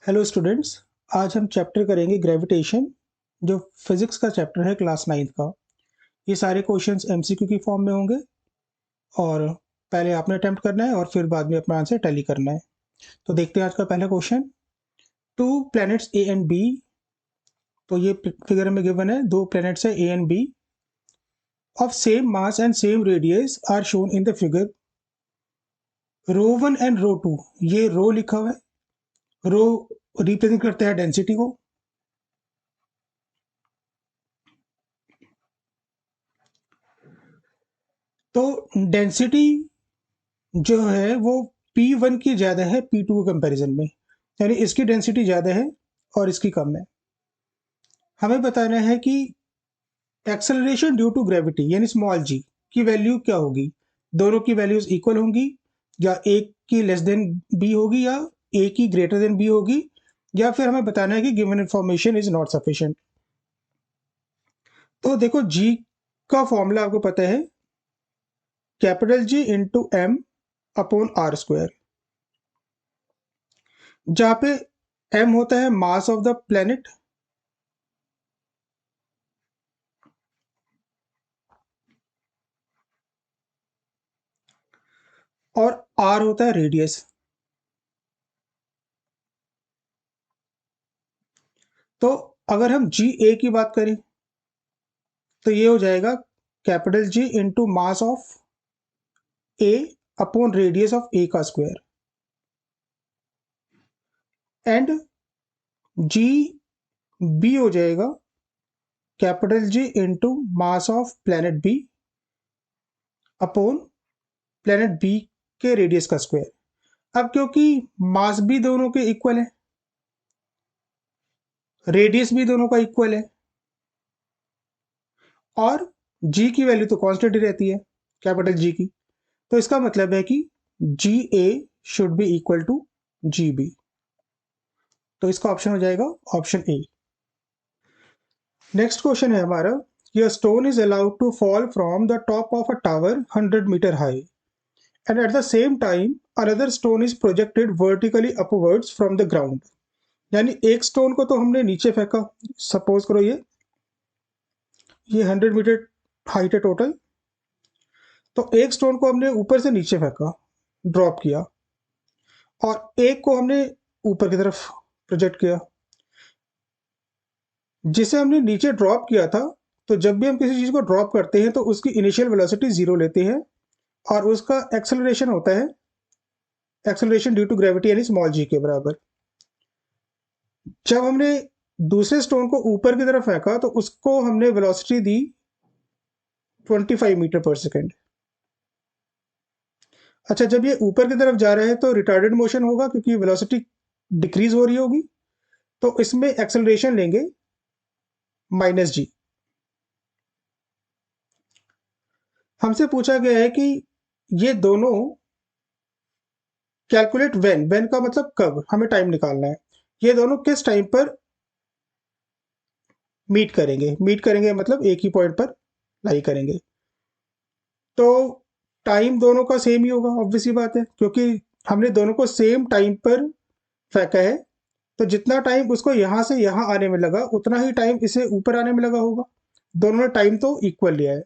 Hello students. आज हम chapter करेंगे ग्रेविटेशन, जो फिजिक्स का चैप्टर है क्लास 9th का। ये सारे क्वेश्चंस एमसीक्यू की फॉर्म में होंगे और पहले आपने अटेम्प्ट करना है और फिर बाद में अपना आंसर टैली करना है। तो देखते हैं आज का पहला question. Two planets A and B, तो ये फिगर में गिवन है, दो प्लैनेट्स है A and B of same mass and same radius are shown in the figure. Row one and row two, ये रो लिखा हुआ है, रो रिप्रेजेंट करता है डेंसिटी को, तो डेंसिटी जो है वो P1 की ज़्यादा है P2 के कंपैरिजन में, यानी इसकी डेंसिटी ज़्यादा है और इसकी कम है। हमें बताना है कि एक्सेलरेशन ड्यू टू ग्रेविटी यानी स्मॉल जी की वैल्यू क्या होगी। दोनों की वैल्यूज इक्वल होंगी, या एक की लेस देन बी होगी, या ए की ग्रेटर देन बी होगी, या फिर हमें बताना है कि given information is not sufficient. तो देखो, जी का फॉर्मूला आपको पता है, capital G into M upon R square, जहां पे एम होता है मास ऑफ द प्लेनेट और आर होता है रेडियस। तो अगर हम जी ए की बात करें तो ये हो जाएगा capital G into mass of A upon radius of A का स्क्वायर, एंड जी बी हो जाएगा capital G into mass of planet B upon planet B के रेडियस का स्क्वायर। अब क्योंकि मास भी दोनों के इक्वल है, रेडियस भी दोनों का इक्वल है, और जी की वैल्यू तो कांस्टेंट ही रहती है कैपिटल जी की, तो इसका मतलब है कि G A should be equal to G B. तो इसका ऑप्शन हो जाएगा ऑप्शन ए। नेक्स्ट क्वेश्चन है हमारा, ये stone is allowed to fall from the top of a tower 100 metre high and at the same time another stone is projected vertically upwards from the ground. यानी एक stone को तो हमने नीचे फेंका, सपोज करो ये 100 मीटर हाइट है टोटल, तो एक स्टोन को हमने ऊपर से नीचे फेंका, ड्रॉप किया, और एक को हमने ऊपर की तरफ प्रोजेक्ट किया। जिसे हमने नीचे ड्रॉप किया था, तो जब भी हम किसी चीज को ड्रॉप करते हैं तो उसकी इनिशियल वेलोसिटी 0 लेते हैं, और उसका एक्सेलरेशन होता है एक्सेलरेशन ड्यू टू ग्रेविटी यानी स्मॉल जी के बराबर। जब हमने दूसरे स्टोन को ऊपर की तरफ फेंका तो उसको हमने वेलोसिटी दी 25 मीटर पर सेकेंड। अच्छा, जब ये ऊपर की तरफ जा रहे हैं तो रिटार्डेड मोशन होगा क्योंकि वेलोसिटी डिक्रीज हो रही होगी, तो इसमें एक्सेलरेशन लेंगे माइनस जी। हमसे पूछा गया है कि ये दोनों कैलकुलेट व्हेन का मतलब कब, हमें टाइम निकालना है, ये दोनों किस टाइम पर मीट करेंगे मतलब एक ही पॉइंट पर लाई करेंगे। तो टाइम दोनों का सेम ही होगा, ऑब्वियस सी बात है, क्योंकि हमने दोनों को सेम टाइम पर फेंका है, तो जितना टाइम उसको यहां से यहां आने में लगा उतना ही टाइम इसे ऊपर आने में लगा होगा। दोनों ने टाइम तो इक्वल लिया है।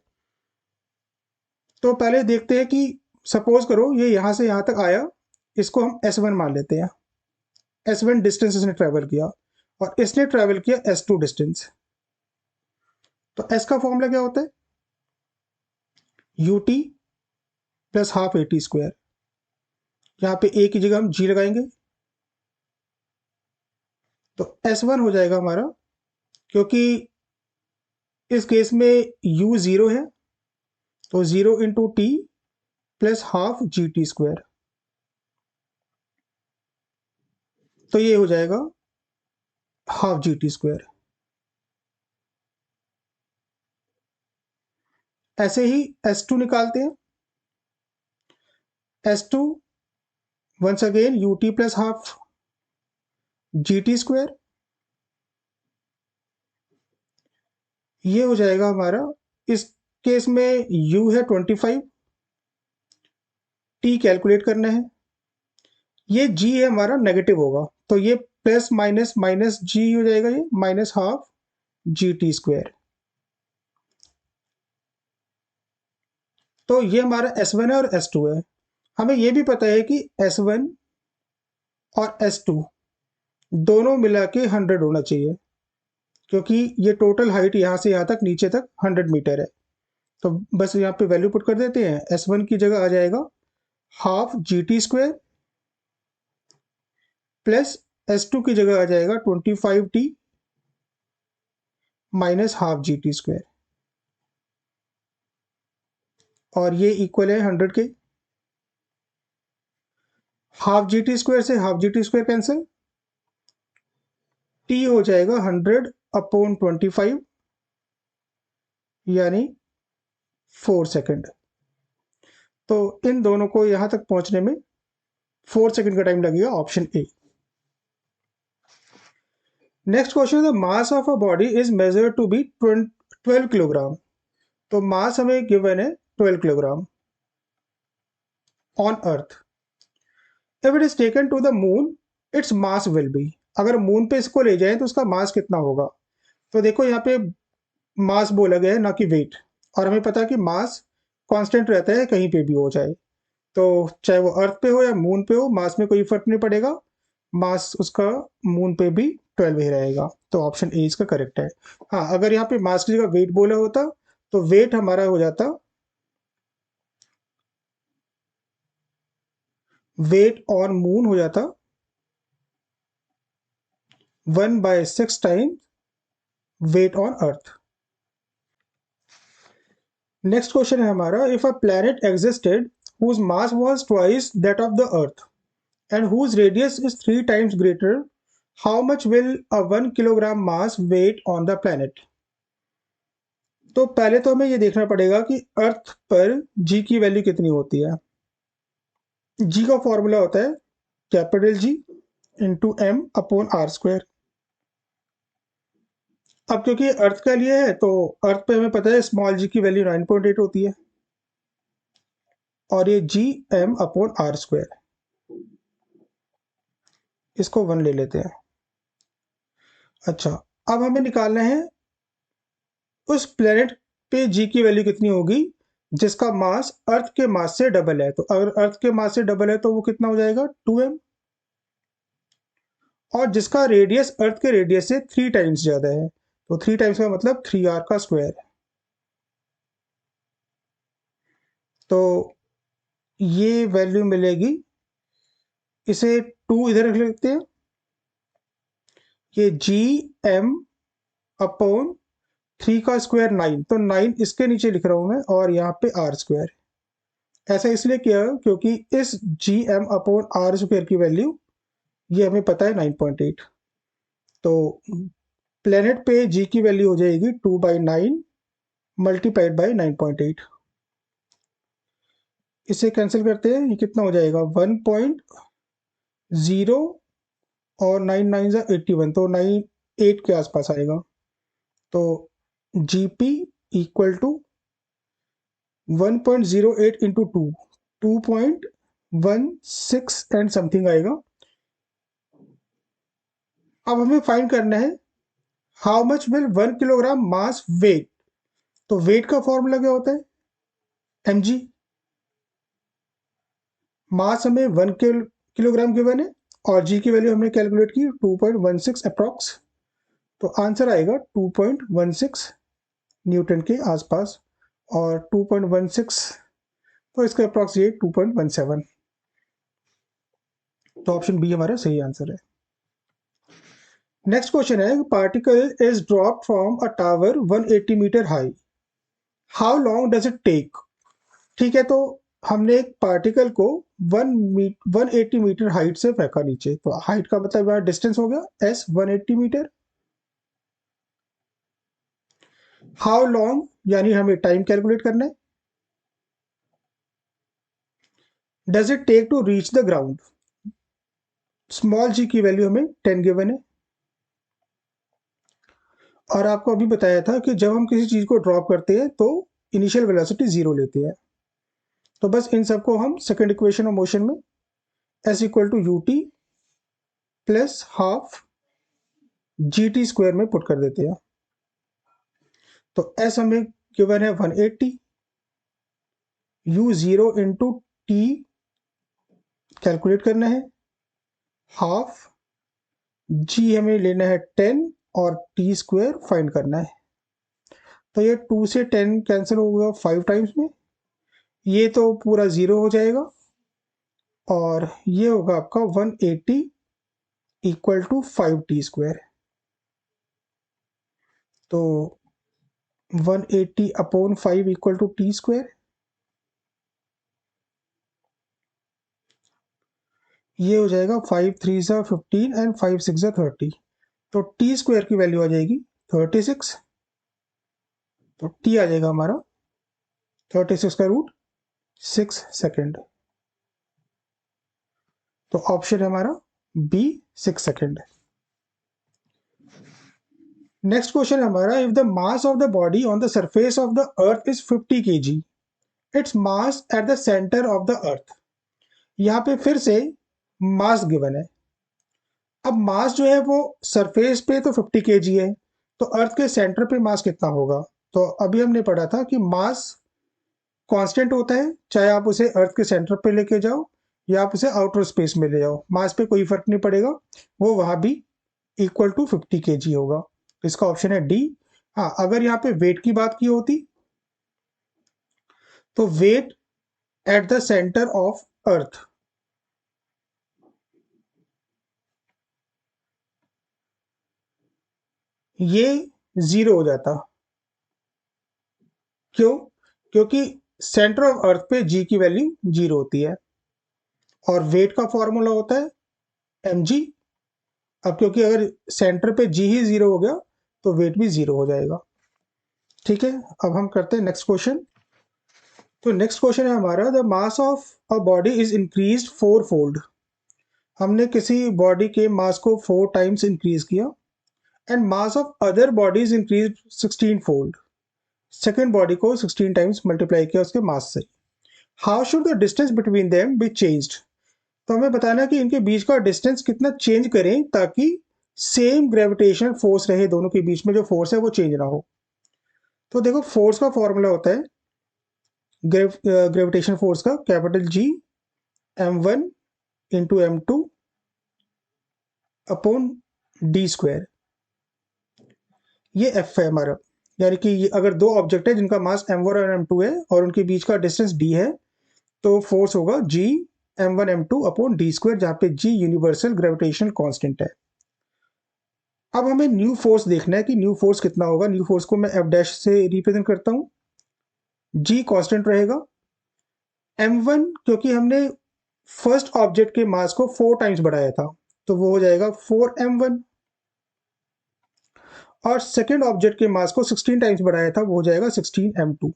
तो पहले देखते हैं कि सपोज करो ये यहां से यहां तक आया, इसको हम S1 मान लेते हैं। S1 डिस्टेंस इसने ट्रेवल किया और इसने ट्रेवल किया S2 डिस्टेंस। तो S का फॉर्मूला क्या होता है, ut plus half A T square. यहाँ पे ए की जगह हम जी लगाएंगे, तो S1 हो जाएगा हमारा, क्योंकि इस केस में u 0 है, तो 0 into T plus half G T square. तो ये हो जाएगा हाफ जी टी स्क्वायर। ऐसे ही S2 निकालते हैं। S2 once again ut plus half G T square. ये हो जाएगा हमारा, इस केस में u है 25, टी कैलकुलेट करना है, ये g है हमारा नेगेटिव होगा, तो ये प्लस माइनस माइनस जी हो जाएगा, ये minus half G T square. तो ये हमारा S1 है और S2 है। हमें ये भी पता है कि S1 और S2 दोनों मिला के 100 होना चाहिए, क्योंकि ये टोटल हाइट यहाँ से यहाँ तक नीचे तक 100 मीटर है। तो बस यहाँ पे वैल्यू पुट कर देते हैं। S1 की जगह आ जाएगा half G T square, plus S2 की जगह आ जाएगा 25t minus half G T square, और ये इक्वल है 100 के। हाफ जी टी स्क्वायर से half G T square cancel, T हो जाएगा 100/25 यानी 4 सेकेंड। तो इन दोनों को यहां तक पहुंचने में 4 सेकेंड का टाइम लगेगा, option A. Next question, the mass of a body is measured to be 12 kilogram. तो मास हमें गिवन है 12 kilogram on earth. If it is taken to the moon its mass will be. अगर moon पे इसको ले जाएं तो उसका मास कितना होगा। तो देखो यहाँ पे मास बोला गया है, ना कि वेट। और हमें पता है कि मास कांस्टेंट रहता है कहीं पे भी हो जाए, तो चाहे वो अर्थ पे हो या मून पे हो, मास में कोई फर्क नहीं पड़ेगा। मास उसका मून पे भी 12 ही रहेगा। तो ऑप्शन ए इसका करेक्ट है। हाँ, अगर यहाँ पे मास की जगह वेट बोला होता तो वेट हमारा हो जाता, वेट ऑन मून हो जाता 1/6 time weight on earth. Next question है हमारा, if a planet existed whose mass was twice that of the earth and whose radius is 3 times greater, how much will a 1 kilogram mass weight on the planet? तो पहले तो हमें ये देखना पड़ेगा कि अर्थ पर जी की वैल्यू कितनी होती है। जी का फॉर्मूला होता है capital G into M upon R square. अब क्योंकि अर्थ का लिए है तो अर्थ पे हमें पता है स्मॉल जी की वैल्यू 9.8 होती है, और ये G M upon R square, इसको 1 ले लेते हैं। अच्छा, अब हमें निकालना है उस प्लेनेट पे जी की वैल्यू कितनी होगी जिसका मास अर्थ के मास से डबल है। तो अगर अर्थ के मास से डबल है तो वो कितना हो जाएगा 2m, और जिसका रेडियस अर्थ के रेडियस से 3 टाइम्स ज्यादा है, तो 3 टाइम्स का मतलब 3r का स्क्वायर। तो ये वैल्यू मिलेगी, इसे 2 इधर रख लेते हैं, ये जी एम अपॉन 3 का स्क्वायर 9, तो 9 इसके नीचे लिख रहा हूं मैं, और यहाँ पे आर स्क्वायर। ऐसा इसलिए किया क्योंकि इस G M upon R square की वैल्यू ये हमें पता है 9.8। तो प्लेनेट पे जी की वैल्यू हो जाएगी 2/9 मल्टीप्लाइड बाई 9.8। इसे कैंसिल करते हैं, ये कितना हो जाएगा 1.0, और 9 9 81, तो 98 के आसपास आएगा। तो G P equal to 1.08 into 2.16 and something आएगा। अब हमें फाइंड करना है how much will 1 kilogram mass weight. तो वेट का फॉर्मूला क्या होता है mg। मास हमें 1 किलोग्राम गिवन है, और जी की वैल्यू हमने कैलकुलेट की 2.16 अप्रॉक्स। तो आंसर आएगा 2.16 न्यूटन के आसपास, और 2.16 तो इसका अप्रॉक्स ये 2.17। तो ऑप्शन बी हमारा सही आंसर है। नेक्स्ट क्वेश्चन है, particle is drop from a tower 180 metre high, how long does it take. ठीक है, तो हमने एक पार्टिकल को 180 मीटर हाइट से फेंका नीचे, तो हाइट का मतलब यहाँ डिस्टेंस हो गया एस 180 मीटर। हाउ लॉन्ग यानी हमें टाइम कैलकुलेट करना है। Does it take to reach the ground, small G की वैल्यू हमें 10 गिवन है, और आपको अभी बताया था कि जब हम किसी चीज को ड्रॉप करते हैं तो इनिशियल वेलोसिटी 0 लेते हैं। तो बस इन सबको हम सेकेंड इक्वेशन ऑफ मोशन में S equal to U T plus half G T square में पुट कर देते हैं। तो एस हमें गिवन है 180, यू 0 इंटू टी कैलकुलेट करना है, हाफ जी हमें लेना है 10 और टी स्क्वायर फाइंड करना है। तो ये 2 से 10 कैंसिल होगा 5 टाइम्स में, ये तो पूरा 0 हो जाएगा और ये होगा आपका 180 इक्वल टू 5 टी स्क्वायर। तो 180 upon 5 equal to T square, ये हो जाएगा 5 3 सा 15 एंड 5 6 सा 30। तो टी स्क्वायर की वैल्यू आ जाएगी 36। तो टी आ जाएगा हमारा 36 का रूट 6 सेकेंड। तो ऑप्शन है हमारा बी 6 सेकेंड। नेक्स्ट क्वेश्चन है हमारा, if the mass of the body on the surface of the earth is 50 kg, its mass at the centre of the अर्थ। यहाँ पे फिर से मास गिवन है। अब मास जो है वो सरफेस पे तो 50 kg है, तो अर्थ के सेंटर पे मास कितना होगा? तो अभी हमने पढ़ा था कि मास कांस्टेंट होता है, चाहे आप उसे अर्थ के सेंटर पे लेके जाओ या आप उसे आउटर स्पेस में ले जाओ, मास पे कोई फर्क नहीं पड़ेगा, वो वहां भी इक्वल टू 50 kg होगा। इसका ऑप्शन है डी। हाँ, अगर यहाँ पे वेट की बात की होती तो weight at the centre of earth, ये 0 हो जाता। क्यों? क्योंकि सेंटर ऑफ अर्थ पे जी की वैल्यू 0 होती है और वेट का फॉर्मूला होता है mg। अब क्योंकि अगर सेंटर पे जी ही 0 हो गया तो वेट भी 0 हो जाएगा। ठीक है, अब हम करते हैं नेक्स्ट क्वेश्चन। तो नेक्स्ट क्वेश्चन है हमारा, the mass of a body is increase 4 fold. हमने किसी बॉडी के मास को 4 टाइम्स इंक्रीज किया and mass of other bodies increase 16 fold. Second body को 16 टाइम्स मल्टीप्लाई किया उसके मास से। How should the distance between them be changed. तो हमें बताना है कि इनके बीच का डिस्टेंस कितना चेंज करें ताकि सेम ग्रेविटेशनल फोर्स रहे, दोनों के बीच में जो फोर्स है वो चेंज ना हो। तो देखो, फोर्स का फॉर्मूला होता है ग्रेविटेशन फोर्स का, capital G m1 into m2 upon D square. ये एफ है हमारा, यानी कि ये अगर दो ऑब्जेक्ट है जिनका मास m1 और m2 है और उनके बीच का डिस्टेंस d है, तो फोर्स होगा g m1 m2 upon D square, जहां पे g यूनिवर्सल ग्रेविटेशनल कांस्टेंट है। अब हमें न्यू फोर्स देखना है कि न्यू फोर्स कितना होगा। न्यू फोर्स को मैं एफ डैश से रिप्रेजेंट करता हूँ। जी कांस्टेंट रहेगा, m1 क्योंकि हमने फर्स्ट ऑब्जेक्ट के मास को 4 टाइम्स बढ़ाया था तो वो हो जाएगा 4m1, और सेकेंड ऑब्जेक्ट के मास को 16 टाइम्स बढ़ाया था वो हो जाएगा 16m2।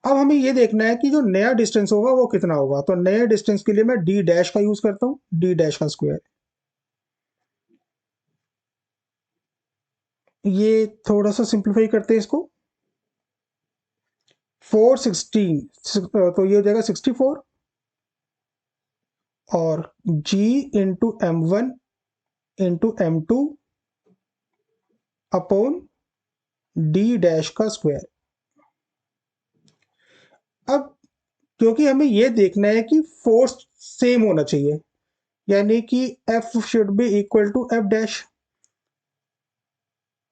अब हमें ये देखना है कि जो नया डिस्टेंस होगा वो कितना होगा। तो नए डिस्टेंस के लिए मैं डी डैश का यूज करता हूँ, डी डैश का स्क्वायर। ये थोड़ा सा सिंप्लीफाई करते हैं इसको, 416 तो ये हो जाएगा 64 और g into m1 into m2 upon D dash का स्क्वायर। अब क्योंकि हमें यह देखना है कि फोर्स सेम होना चाहिए, यानी कि F should be equal to F dash,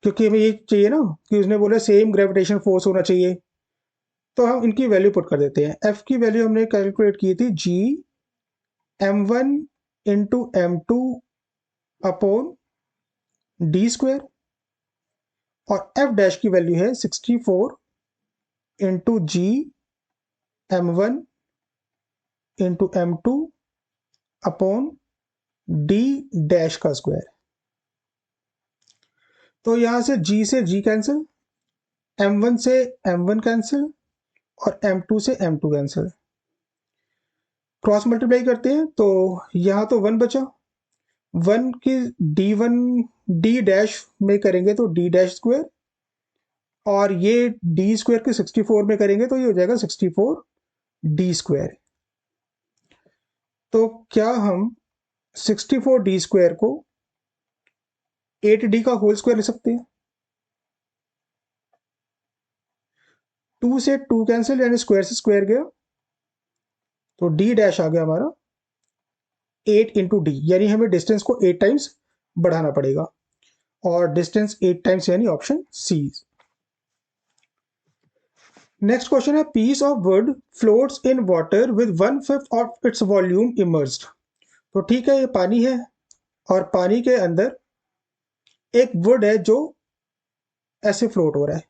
क्योंकि हमें ये चाहिए ना कि उसने बोला सेम ग्रेविटेशन फोर्स होना चाहिए। तो हम इनकी वैल्यू पुट कर देते हैं। F की वैल्यू हमने कैलकुलेट की थी g m1 into m2 upon D square, और F डैश की वैल्यू है 64 इंटू जी m1 into m2 upon D dash का स्क्वायर। तो यहां से g कैंसिल, m1 से m1 कैंसिल और m2 से m2 कैंसिल, क्रॉस मल्टीप्लाई करते हैं तो यहाँ तो 1 बचा। 1 की d1 डी डैश में करेंगे तो डी डैश स्क्वायर, और ये डी स्क्वायर के 64 में करेंगे तो ये हो जाएगा 64 डी स्क्वायर। तो क्या हम 64d² को 8d का होल स्क्वायर ले सकते हैं। 2 से 2 कैंसिल, यानी स्क्वायर से स्क्वायर गया, तो d डैश आ गया हमारा 8 इंटू डी, यानी हमें डिस्टेंस को 8 टाइम्स बढ़ाना पड़ेगा, और डिस्टेंस 8 टाइम्स यानी ऑप्शन सी। नेक्स्ट क्वेश्चन है, piece of wood floats in water with 1/5 of its volume emerged. तो ठीक है, ये पानी है और पानी के अंदर एक वुड है जो ऐसे फ्लोट हो रहा है।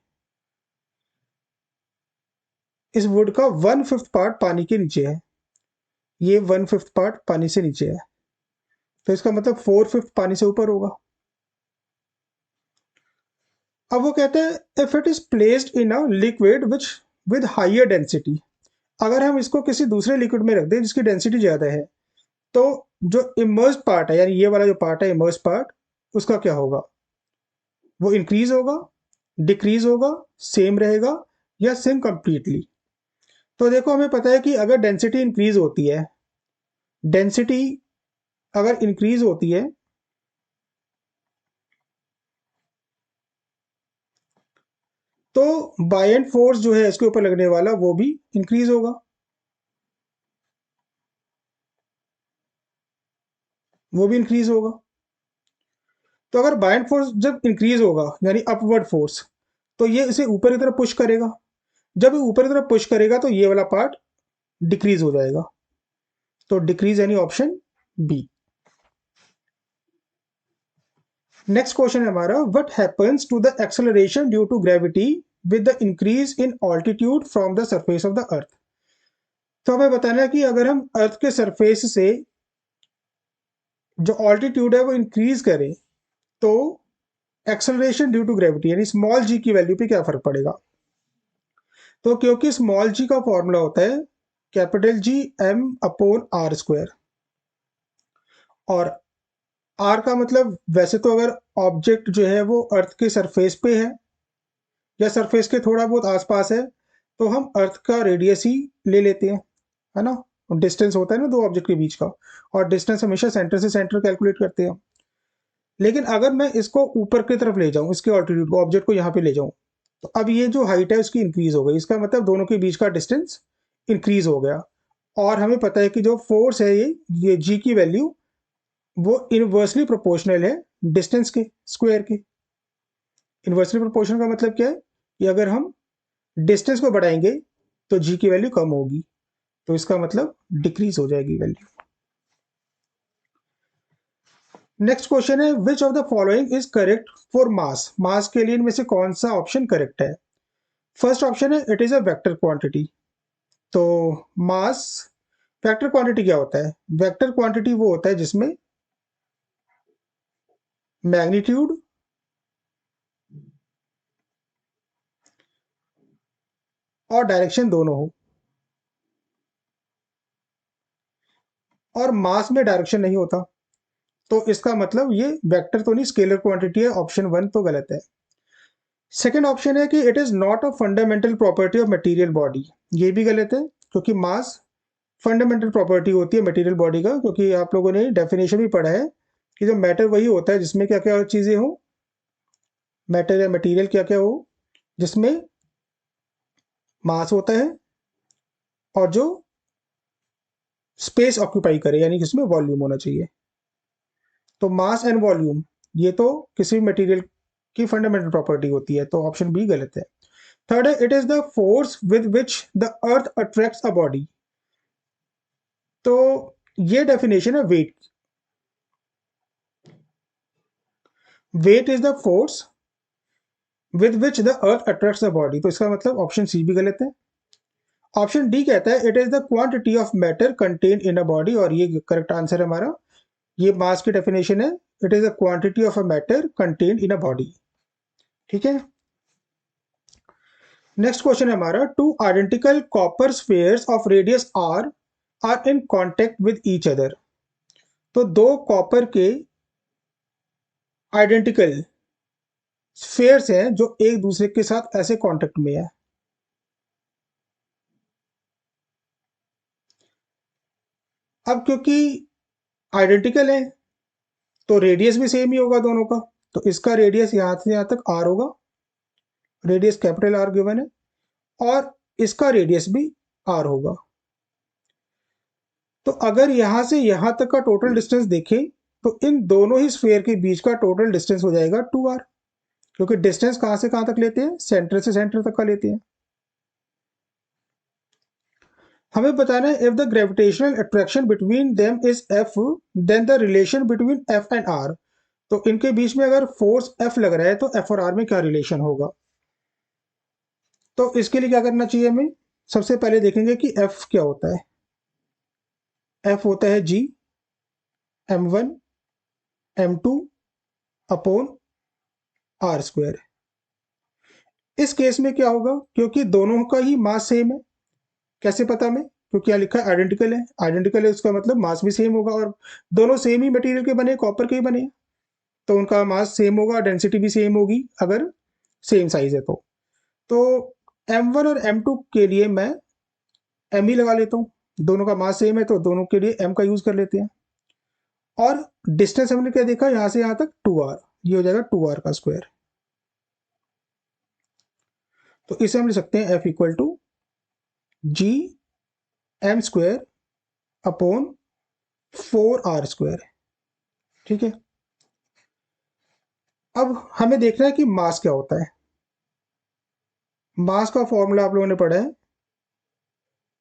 इस वुड का 1/5 पार्ट पानी के नीचे है, ये 1/5 पार्ट पानी से नीचे है, तो इसका मतलब 4/5 पानी से ऊपर होगा। अब वो कहते हैं if it is placed in a liquid which with higher density, अगर हम इसको किसी दूसरे लिक्विड में रख दें जिसकी डेंसिटी ज़्यादा है, तो जो इमर्ज पार्ट है, यानी ये वाला जो पार्ट है इमर्ज पार्ट, उसका क्या होगा? वो इंक्रीज होगा, डिक्रीज होगा, सेम रहेगा, या सेम कंप्लीटली? तो देखो, हमें पता है कि अगर डेंसिटी इंक्रीज होती है, डेंसिटी अगर इंक्रीज होती है तो बायएंट फोर्स जो है इसके ऊपर लगने वाला वो भी इंक्रीज होगा, वो भी इंक्रीज होगा। तो अगर बायएंट फोर्स जब इंक्रीज होगा यानी अपवर्ड फोर्स, तो ये इसे ऊपर की तरफ पुश करेगा। जब ये ऊपर की तरफ पुश करेगा तो ये वाला पार्ट डिक्रीज हो जाएगा, तो डिक्रीज यानी ऑप्शन बी। नेक्स्ट क्वेश्चन है हमारा, what happens to the acceleration due to gravity with the increase in altitude from the surface of the earth. तो हमें बताना है कि अगर हम अर्थ के सरफेस से जो ऑल्टीट्यूड है वो इंक्रीज करें, तो एक्सेलरेशन ड्यू टू ग्रेविटी यानी स्मॉल जी की वैल्यू पे क्या फर्क पड़ेगा। तो क्योंकि स्मॉल जी का फॉर्मूला होता है capital G M upon R square, और आर का मतलब वैसे तो अगर ऑब्जेक्ट जो है वो अर्थ के सरफेस पे है या सरफेस के थोड़ा बहुत आसपास है, तो हम अर्थ का रेडियस ही ले लेते हैं, है ना। डिस्टेंस होता है ना दो ऑब्जेक्ट के बीच का, और डिस्टेंस हमेशा सेंटर से सेंटर कैलकुलेट करते हैं। लेकिन अगर मैं इसको ऊपर की तरफ ले जाऊं, इसके ऑल्टीट्यूड को, ऑब्जेक्ट को यहाँ पे ले जाऊं, तो अब ये जो हाइट है उसकी इंक्रीज हो गई, इसका मतलब दोनों के बीच का डिस्टेंस इंक्रीज हो गया। और हमें पता है कि जो फोर्स है ये जी की वैल्यू वो इनवर्सली प्रोपोर्शनल है डिस्टेंस के स्क्वायर के। इनवर्सली प्रोपोर्शनल का मतलब क्या है कि अगर हम डिस्टेंस को बढ़ाएंगे तो जी की वैल्यू कम होगी, तो इसका मतलब डिक्रीज हो जाएगी वैल्यू। नेक्स्ट क्वेश्चन है, which of the following is correct for mass. Mass के लिए इनमें से कौन सा ऑप्शन करेक्ट है? फर्स्ट ऑप्शन है it is a vector quantity. तो मास वेक्टर क्वांटिटी क्या होता है? वेक्टर क्वांटिटी वो होता है जिसमें मैग्नीट्यूड और डायरेक्शन दोनों हो, और मास में डायरेक्शन नहीं होता, तो इसका मतलब ये वेक्टर तो नहीं, स्केलर क्वांटिटी है। ऑप्शन 1 तो गलत है। सेकेंड ऑप्शन है कि it is not a fundamental property of material body, ये भी गलत है, क्योंकि मास फंडामेंटल प्रॉपर्टी होती है मटेरियल बॉडी का, क्योंकि आप लोगों ने डेफिनेशन भी पढ़ा है कि जो मैटर वही होता है जिसमें क्या क्या चीजें हो, मैटर या मटेरियल क्या क्या हो, जिसमें मास होता है और जो स्पेस ऑक्यूपाई करे, यानी जिसमें वॉल्यूम होना चाहिए। तो मास एंड वॉल्यूम ये तो किसी भी मटेरियल की फंडामेंटल प्रॉपर्टी होती है, तो ऑप्शन बी गलत है। थर्ड है, it is the force with which the earth attracts a body. तो ये डेफिनेशन है weight. Weight is the force with which the earth attracts the body, तो इसका मतलब ऑप्शन सी भी गलत है। ऑप्शन डी कहता है it is the quantity of matter content in a body, और ये करेक्ट आंसर है हमारा। ये मास की डेफिनेशन है, it is the quantity of a matter content in a body. ठीक है। नेक्स्ट क्वेश्चन है हमारा, two identical copper spheres of radius R in contact with each other. तो दो कॉपर के आइडेंटिकल स्फीयर्स हैं जो एक दूसरे के साथ ऐसे कांटेक्ट में है। अब क्योंकि आइडेंटिकल है तो रेडियस भी सेम ही होगा दोनों का, तो इसका रेडियस यहाँ से यहाँ तक आर होगा, रेडियस कैपिटल आर गिवन है, और इसका रेडियस भी आर होगा। तो अगर यहां से यहां तक का टोटल डिस्टेंस देखें तो इन दोनों ही स्फीयर के बीच का टोटल डिस्टेंस हो जाएगा 2r, क्योंकि डिस्टेंस कहां से कहां तक लेते हैं, सेंटर से सेंटर तक का लेते हैं। हमें बताना है if the gravitational attraction between them is F, then the relation between F and R. तो इनके बीच में अगर फोर्स एफ लग रहा है तो एफ और आर में क्या रिलेशन होगा। तो इसके लिए क्या करना चाहिए हमें, सबसे पहले देखेंगे कि एफ क्या होता है। एफ होता है G m1 m2 upon R square. इस केस में क्या होगा, क्योंकि दोनों का ही मास सेम है। कैसे पता हमें, क्योंकि यहाँ लिखा है आइडेंटिकल है, आइडेंटिकल है उसका मतलब मास भी सेम होगा, और दोनों सेम ही मटेरियल के बने, कॉपर के ही बने, तो उनका मास सेम होगा, डेंसिटी भी सेम होगी अगर सेम साइज है तो m1 और m2 के लिए मैं m ही लगा लेता हूँ, दोनों का मास सेम है तो दोनों के लिए m का यूज कर लेते हैं। और डिस्टेंस हमने क्या देखा, यहां से यहां तक 2r, ये हो जाएगा 2r का स्क्वायर। तो इसे हम लिख सकते हैं f equal to G M square upon 4r square. ठीक है, अब हमें देखना है कि मास क्या होता है। मास का फॉर्मूला आप लोगों ने पढ़ा है,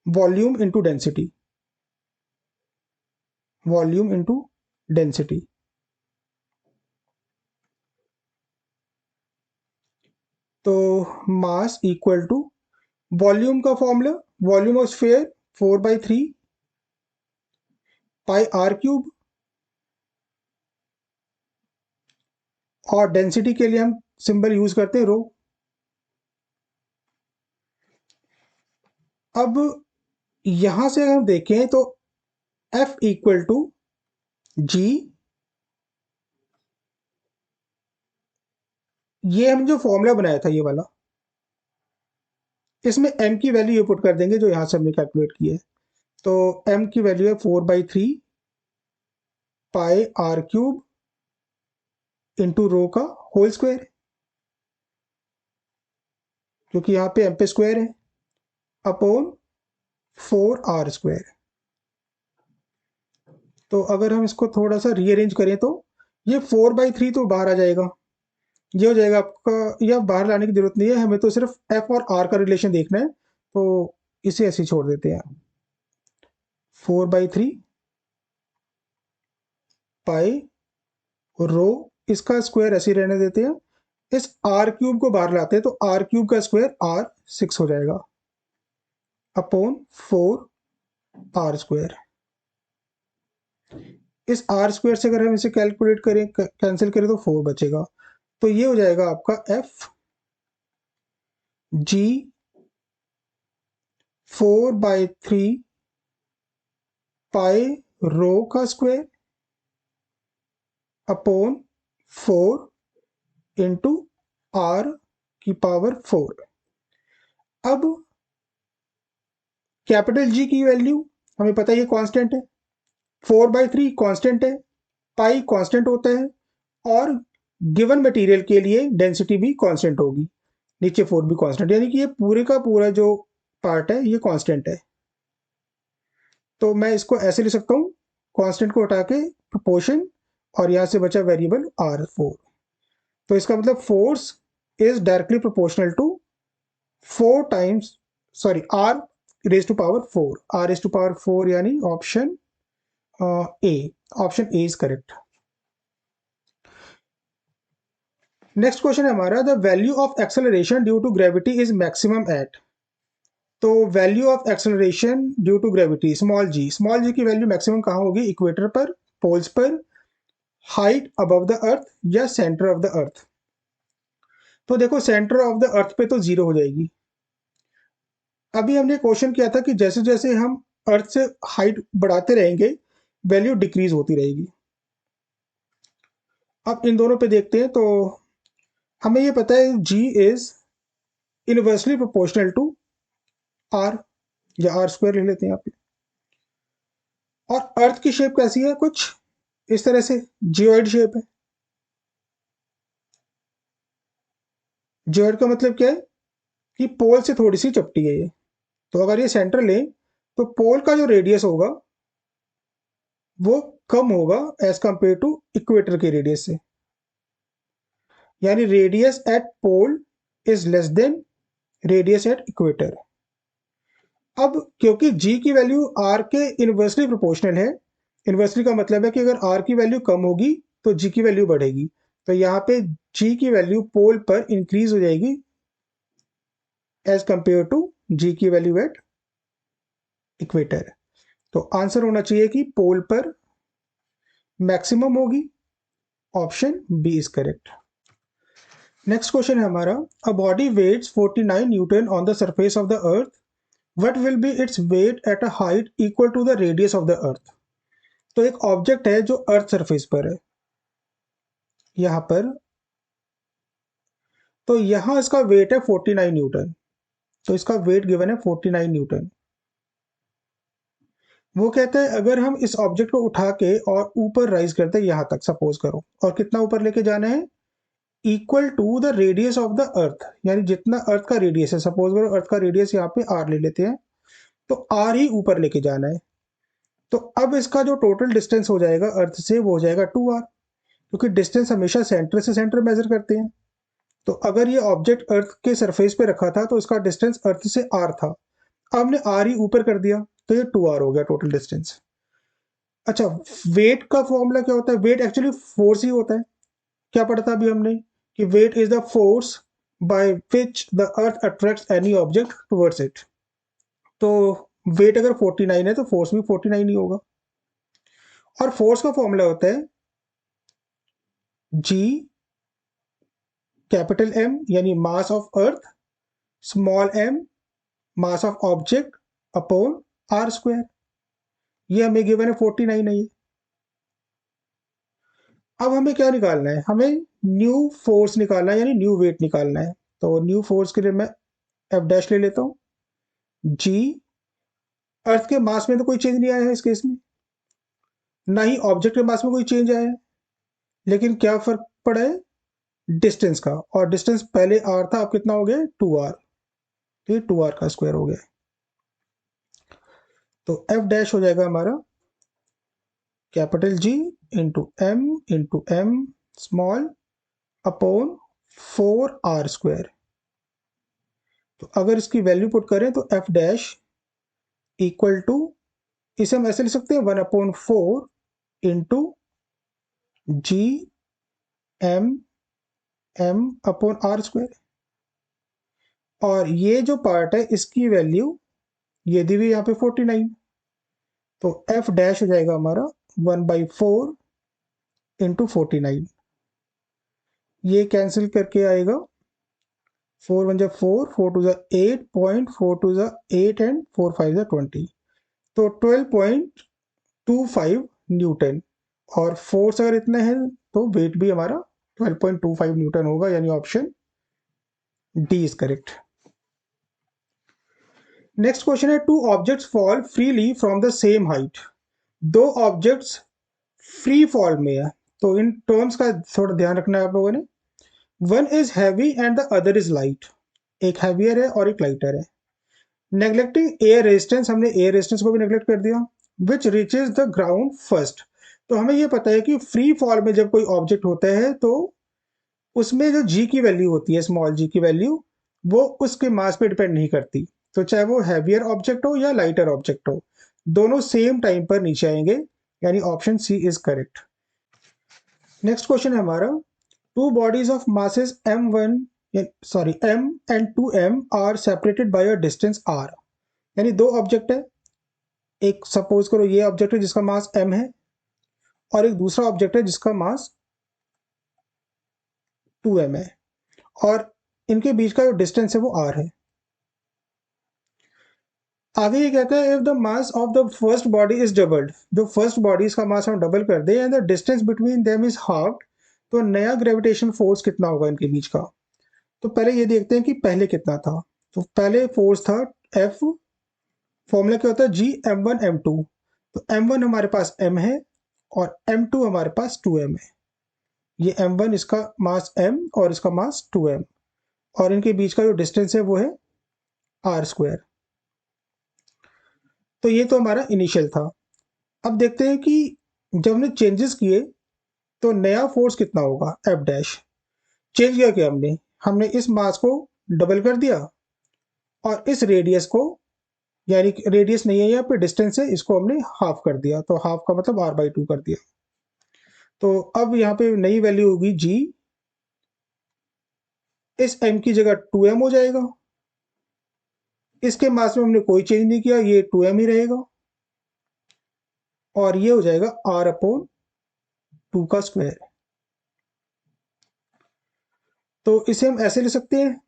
volume into density, volume into density. तो मास इक्वल टू वॉल्यूम का formula, volume of sphere 4/3 pi R cube, और डेंसिटी के लिए हम सिंबल यूज करते हैं रो। अब यहां से अगर हम देखें तो F इक्वल टू जी, ये हम जो फॉर्मूला बनाया था ये वाला, इसमें m की वैल्यू ये पुट कर देंगे जो यहां से हमने कैलकुलेट की है। तो m की वैल्यू है 4/3 pi R cube into rho का होल स्क्वायर, क्योंकि यहाँ पे m पे स्क्वायर है, अपॉन 4r स्क्वायर। तो अगर हम इसको थोड़ा सा रीअरेंज करें तो ये 4/3 तो बाहर आ जाएगा, ये हो जाएगा आपका, यह बाहर लाने की जरूरत नहीं है, हमें तो सिर्फ f और r का रिलेशन देखना है, तो इसे ऐसे छोड़ देते हैं। 4/3 पाई रो, इसका स्क्वायर ऐसे रहने देते हैं, इस आर क्यूब को बाहर लाते हैं तो आर क्यूब का स्क्वायर r6 हो जाएगा, अपॉन 4r स्क्वायर। इस आर स्क्वायर से अगर हम इसे कैलकुलेट करें, कैंसिल करें तो 4 बचेगा। तो ये हो जाएगा आपका f जी 4/3 पाई रो का स्क्वायर अपॉन 4 इंटू आर की पावर 4। अब कैपिटल जी की वैल्यू हमें पता है ये कांस्टेंट है, 4/3 कांस्टेंट है, पाई कांस्टेंट होता है, और गिवन मटेरियल के लिए डेंसिटी भी कांस्टेंट होगी, नीचे 4 भी कांस्टेंट, यानी कि ये पूरे का पूरा जो पार्ट है ये कांस्टेंट है। तो मैं इसको ऐसे लिख सकता हूँ, कांस्टेंट को हटा के प्रोपोर्शन, और यहाँ से बचा वेरिएबल r4। तो इसका मतलब force is directly proportional to 4 times, sorry r raise to power 4, r raise to power 4, यानी option A, option A is correct. Next question है हमारा, the value of acceleration due to gravity is maximum at. तो value of acceleration due to gravity small G की value maximum कहाँ होगी, equator पर, poles पर, height above the earth, या centre of the earth. तो देखो सेंटर ऑफ द अर्थ पे तो 0 हो जाएगी। अभी हमने क्वेश्चन किया था कि जैसे जैसे हम अर्थ से हाइट बढ़ाते रहेंगे वैल्यू डिक्रीज होती रहेगी। अब इन दोनों पे देखते हैं, तो हमें ये पता है g is inversely proportional to r, या r स्क्वायर ले लेते हैं यहाँ पे। और अर्थ की शेप कैसी है, कुछ इस तरह से जियोइड शेप है। जियोइड का मतलब क्या है कि पोल से थोड़ी सी चपटी है ये। तो अगर ये सेंटर लें तो पोल का जो रेडियस होगा वो कम होगा एज कंपेयर टू इक्वेटर के रेडियस से, यानी radius at pole is less than radius at equator. अब क्योंकि g की वैल्यू r के इन्वर्सली प्रोपोर्शनल है, इन्वर्सली का मतलब है कि अगर r की वैल्यू कम होगी तो g की वैल्यू बढ़ेगी, तो यहाँ पे g की वैल्यू पोल पर इंक्रीज हो जाएगी एज कंपेयर टू g की वैल्यू एट इक्वेटर। तो आंसर होना चाहिए कि पोल पर मैक्सिमम होगी। Option B is correct. Next question है हमारा, a body weighs 49 newton on the surface of the earth, what will be its weight at a height equal to the radius of the earth. तो एक object है जो earth surface पर है यहाँ पर, तो यहाँ इसका वेट है 49 न्यूटन। तो इसका वेट गिवन है 49 न्यूटन। वो कहते हैं अगर हम इस ऑब्जेक्ट को उठा के और ऊपर राइज करते हैं यहाँ तक, सपोज करो, और कितना ऊपर लेके जाना है, equal to the radius of the earth, यानी जितना अर्थ का रेडियस है, सपोज करो अर्थ का रेडियस यहाँ पे आर ले लेते हैं, तो आर ही ऊपर लेके जाना है। तो अब इसका जो टोटल डिस्टेंस हो जाएगा अर्थ से वो हो जाएगा 2r, क्योंकि डिस्टेंस हमेशा सेंटर से सेंटर मेजर करते हैं। तो अगर ये ऑब्जेक्ट अर्थ के सरफेस पे रखा था तो इसका डिस्टेंस अर्थ से आर था, अब हमने आर ही ऊपर कर दिया तो ये 2r हो गया टोटल डिस्टेंस। अच्छा, वेट का फॉर्मूला क्या होता है? वेट एक्चुअली फोर्स ही होता है। क्या पढ़ा था अभी हमने कि weight is the force by which the earth attracts any object towards it. तो वेट अगर 49 है तो फोर्स भी 49 ही होगा। और फोर्स का फॉर्मूला होता है जी कैपिटल एम यानी mass of earth, small M mass of object upon R square. ये हमें गिवन है 49 है ये। अब हमें क्या निकालना है? हमें न्यू फोर्स निकालना है, यानी न्यू वेट निकालना है। तो न्यू फोर्स के लिए मैं एफ डैश ले लेता हूँ। जी, अर्थ के मास में तो कोई चेंज नहीं आया है इस केस में, ना ही ऑब्जेक्ट के मास में कोई चेंज आया है, लेकिन क्या फर्क पड़ा है डिस्टेंस का, और डिस्टेंस पहले आर था, अब कितना हो गया 2r, तो ये 2r का स्क्वायर हो गया। तो एफ डैश हो जाएगा हमारा capital G into M small upon 4r square. तो अगर इसकी वैल्यू पुट करें तो एफ डैश इक्वल टू, इसे हम ऐसे लिख सकते हैं 1/4 into G M M upon R square. और ये जो पार्ट है इसकी वैल्यू ये दी हुई यहाँ पे 49, तो एफ डैश हो जाएगा हमारा 1/4 इंटू 49। ये कैंसिल करके आएगा 4 1 4, 4 2 8, 4 2 8 एंड 4 5 20, तो 12.25 न्यूटन। और फोर्स अगर इतना है तो वेट भी हमारा 12.25 न्यूटन होगा, यानी option D is correct. Next question है, two objects fall freely from the same height. दो ऑब्जेक्ट्स फ्री फॉल में है, तो इन टर्म्स का थोड़ा ध्यान रखना है आप लोगों ने। One is heavy and the other is light, एक हैवियर है और एक लाइटर है। नेग्लेक्टिंग एयर रेजिस्टेंस, हमने एयर रेजिस्टेंस को भी नेग्लेक्ट कर दिया। विच रीचेज द ग्राउंड फर्स्ट, तो हमें ये पता है कि फ्री फॉल में जब कोई ऑब्जेक्ट होता है तो उसमें जो जी की वैल्यू होती है, स्मॉल जी की वैल्यू, वो उसके मास पे डिपेंड नहीं करती। तो चाहे वो हैवियर ऑब्जेक्ट हो या लाइटर ऑब्जेक्ट हो, दोनों सेम टाइम पर नीचे आएंगे, यानी option C is correct. Next question है हमारा, two bodies of masses m1 sorry m and 2m are separated by a distance r। यानी दो ऑब्जेक्ट है, एक सपोज करो ये ऑब्जेक्ट है जिसका मास m है, और एक दूसरा ऑब्जेक्ट है जिसका मास 2m है, और इनके बीच का जो डिस्टेंस है वो r है। आगे ये कहता है, if the mass of the first body is doubled, जो फर्स्ट बॉडी का मास हम डबल कर दे and the distance between them is half, तो नया ग्रेविटेशन फोर्स कितना होगा इनके बीच का। तो पहले ये देखते हैं कि पहले कितना था। तो पहले फोर्स था F, फॉर्मूला क्या होता है G m1 m2। तो m1 हमारे पास m है और m2 हमारे पास 2m है। ये m1 इसका मास m और इसका मास 2m, और इनके बीच का जो डिस्टेंस है वो है r²। तो ये तो हमारा इनिशियल था। अब देखते हैं कि जब हमने चेंजेस किए तो नया फोर्स कितना होगा, एफ डैश। चेंज किया क्या हमने, हमने इस मास को डबल कर दिया और इस रेडियस को, यानी रेडियस नहीं है यहाँ पे, डिस्टेंस है, इसको हमने हाफ कर दिया। तो हाफ का मतलब r/2 कर दिया। तो अब यहाँ पे नई वैल्यू होगी g, इस m की जगह 2m हो जाएगा। इसके मास में हमने कोई चेंज नहीं किया, ये 2m ही रहेगा, और ये हो जाएगा r/2 का स्क्वायर। तो इसे हम ऐसे ले सकते हैं,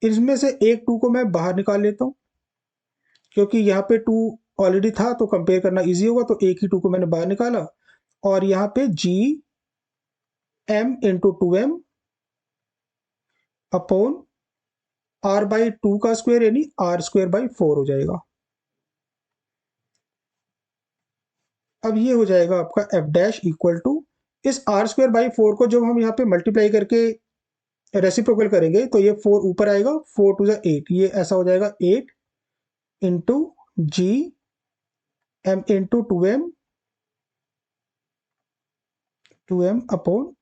इसमें से एक 2 को मैं बाहर निकाल लेता हूँ, क्योंकि यहाँ पे 2 ऑलरेडी था तो कंपेयर करना इजी होगा। तो एक ही 2 को मैंने बाहर निकाला, और यहाँ पे g m into 2m upon r/2 का स्क्वायर, यानी r²/4 हो जाएगा। अब ये हो जाएगा आपका एफ डैश इक्वल टू, इस r²/4 को जब हम यहाँ पे मल्टीप्लाई करके रेसिप्रोकल करेंगे तो ये 4 ऊपर आएगा, 4 टू द 8, ये ऐसा हो जाएगा 8 इंटू जी m into 2m upon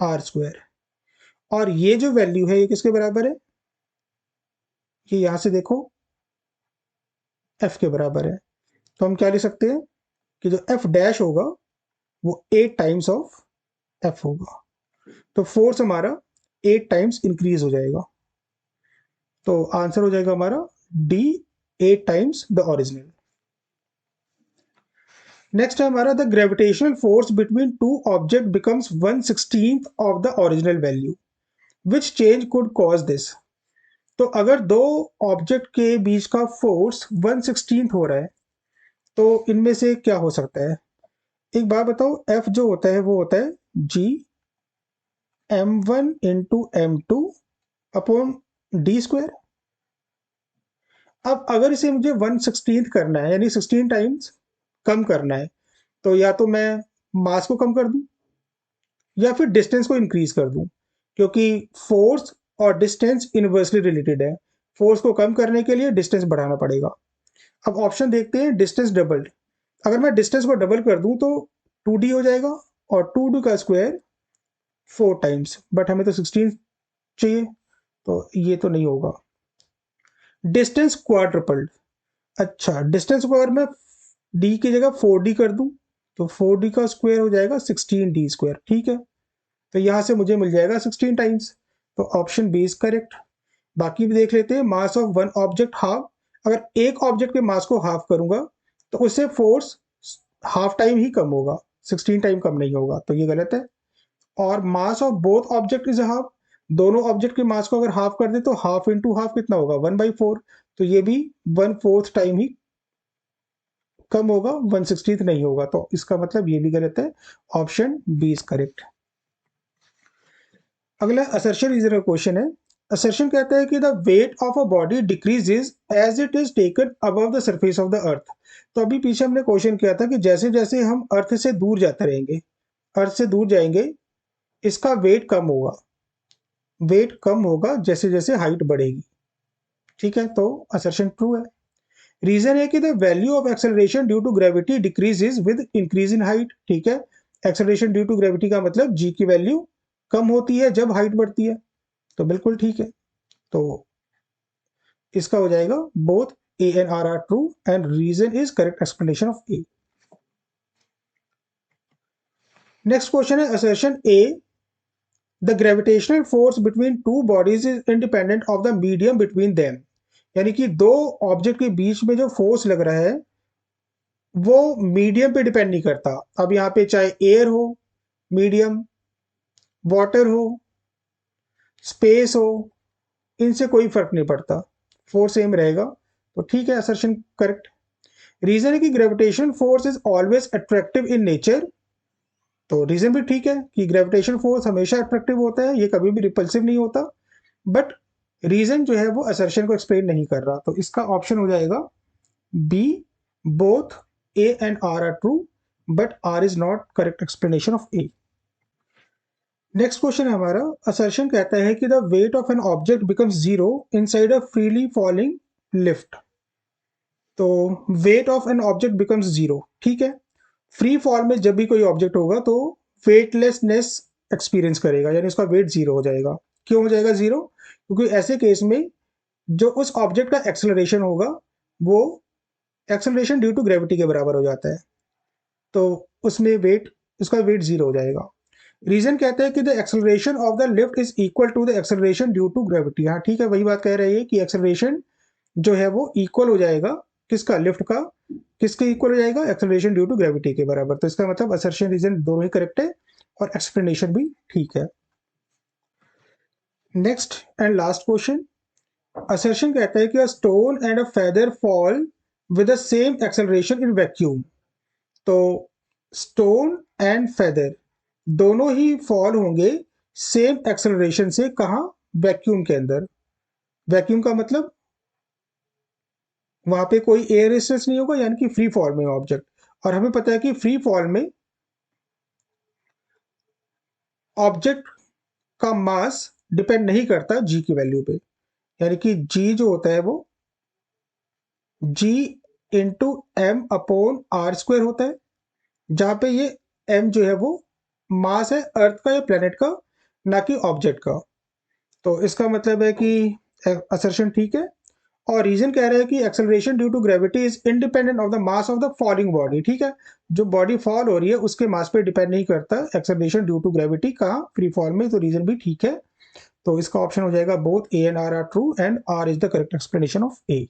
r²। और ये जो वैल्यू है ये किसके बराबर है, ये यहां से देखो f के बराबर है। तो हम क्या लिख सकते हैं कि जो f डैश होगा वो 8 टाइम्स ऑफ f होगा। तो फोर्स हमारा 8 टाइम्स इंक्रीज हो जाएगा। तो आंसर हो जाएगा हमारा D, 8 times the original. Next है हमारा, the gravitational force between to object becomes 1/16 of the original value, which change could cause this. तो अगर दो ऑब्जेक्ट के बीच का फोर्स 1/16 हो रहा है तो इनमें से क्या हो सकता है। एक बात बताओ, F जो होता है वो होता है G m1 into m2 upon d²। अब अगर इसे मुझे 1/16 करना है, यानी 16 टाइम्स कम करना है, तो या तो मैं मास को कम कर दूं या फिर डिस्टेंस को इंक्रीज कर दूं, क्योंकि फोर्स और डिस्टेंस इनवर्सली रिलेटेड है। फोर्स को कम करने के लिए डिस्टेंस बढ़ाना पड़ेगा। अब ऑप्शन देखते हैं, डिस्टेंस डबल्ड। अगर मैं डिस्टेंस को डबल कर दूं तो 2d हो जाएगा, और 2d का स्क्वायर 4 टाइम्स, बट हमें तो 16 चाहिए, तो ये तो नहीं होगा। डिस्टेंस क्वाड्रपल्ड, अच्छा डिस्टेंस को अगर मैं d की जगह 4d कर दूं तो 4d का स्क्वायर हो जाएगा 16d²। ठीक है, तो यहां से मुझे मिल जाएगा 16 टाइम्स। तो ऑप्शन बी इज करेक्ट। बाकी भी देख लेते हैं, mass of one object half. अगर एक ऑब्जेक्ट के मास को हाफ करूंगा तो उससे फोर्स हाफ टाइम ही कम होगा, 16 टाइम कम नहीं होगा, तो ये गलत है। और mass of both object is half, दोनों ऑब्जेक्ट के मास को अगर हाफ कर दे तो हाफ इंटू हाफ कितना होगा, 1/4, तो ये भी 1/4 टाइम ही कम होगा, 1/16 नहीं होगा। तो इसका मतलब ये भी गलत है, ऑप्शन बी इज करेक्ट। अगला असर्शन इज क्वेश्चन है। असर्शन कहता है कि the weight of a body decreases as it is taken above the surface of the earth. तो अभी पीछे हमने क्वेश्चन किया था कि जैसे जैसे हम अर्थ से दूर जाते रहेंगे, अर्थ से दूर जाएंगे, इसका वेट कम होगा, वेट कम होगा जैसे जैसे हाइट बढ़ेगी। ठीक है, तो असर्शन ट्रू है। रीजन है कि the value of acceleration due to gravity decreases with increase in height. ठीक है, एक्सेलरेशन ड्यू टू ग्रेविटी का मतलब जी की वैल्यू कम होती है जब हाइट बढ़ती है, तो बिल्कुल ठीक है। तो इसका हो जाएगा both A and R true and reason is correct explanation of A. Next question है assertion A, the gravitational force between two bodies is independent of the medium between them. यानी कि दो ऑब्जेक्ट के बीच में जो फोर्स लग रहा है वो मीडियम पे डिपेंड नहीं करता। अब यहाँ पे चाहे एयर हो मीडियम, वाटर हो, स्पेस हो, इनसे कोई फर्क नहीं पड़ता, फोर्स सेम रहेगा। तो ठीक है, असर्शन करेक्ट। रीजन है कि gravitation force is always attractive in nature. तो रीजन भी ठीक है कि ग्रेविटेशन फोर्स हमेशा अट्रैक्टिव होता है, ये कभी भी रिपल्सिव नहीं होता। बट रीजन जो है वो असर्शन को एक्सप्लेन नहीं कर रहा, तो इसका ऑप्शन हो जाएगा B, both A and R true, but R is not correct explanation of A. Next question है हमारा, असर्शन कहता है कि the weight of an object becomes zero inside a freely falling lift. तो weight of an object becomes zero, ठीक है। Free fall में जब भी कोई ऑब्जेक्ट होगा तो वेटलेसनेस एक्सपीरियंस करेगा, यानी उसका वेट जीरो हो जाएगा। क्यों हो जाएगा जीरो? क्योंकि ऐसे केस में जो उस ऑब्जेक्ट का एक्सेलरेशन होगा वो एक्सेलरेशन ड्यू टू ग्रेविटी के बराबर हो जाता है, तो उसमें उसका वेट जीरो हो जाएगा। रीजन कहते हैं कि the acceleration of the lift is equal to the acceleration due to gravity. हाँ ठीक है, वही बात कह रही है कि एक्सेलरेशन जो है वो इक्वल हो जाएगा किसका, लिफ्ट का, किसके इक्वल हो जाएगा, एक्सेलरेशन ड्यू टू ग्रेविटी के बराबर। तो इसका मतलब असर्शन रीजन दोनों ही करेक्ट है और एक्सप्लेनेशन भी ठीक है। Next and last question, assertion कहता है कि a stone and a feather fall with the same acceleration in vacuum. तो स्टोन एंड फेदर दोनों ही फॉल होंगे सेम एक्सेलरेशन से, कहाँ, वैक्यूम के अंदर। वैक्यूम का मतलब वहां पे कोई एयर रेजिस्टेंस नहीं होगा, यानी कि फ्री फॉल में ऑब्जेक्ट। और हमें पता है कि फ्री फॉल में ऑब्जेक्ट का मास डिपेंड नहीं करता जी की वैल्यू पे, यानी कि जी जो होता है वो G into M upon R square होता है, जहां पे ये एम जो है वो मास है अर्थ का या प्लेनेट का, ना कि ऑब्जेक्ट का। तो इसका मतलब है कि असर्शन ठीक है। और रीजन कह रहा है कि acceleration due to gravity is independent of the mass of the falling body, ठीक है। जो बॉडी फॉल हो रही है उसके मास पे डिपेंड नहीं करता एक्सेलरेशन ड्यू टू ग्रेविटी, कहाँ, फ्री फॉल में। तो रीजन भी ठीक है। तो इसका ऑप्शन हो जाएगा both A and R are true and R is the correct explanation of A.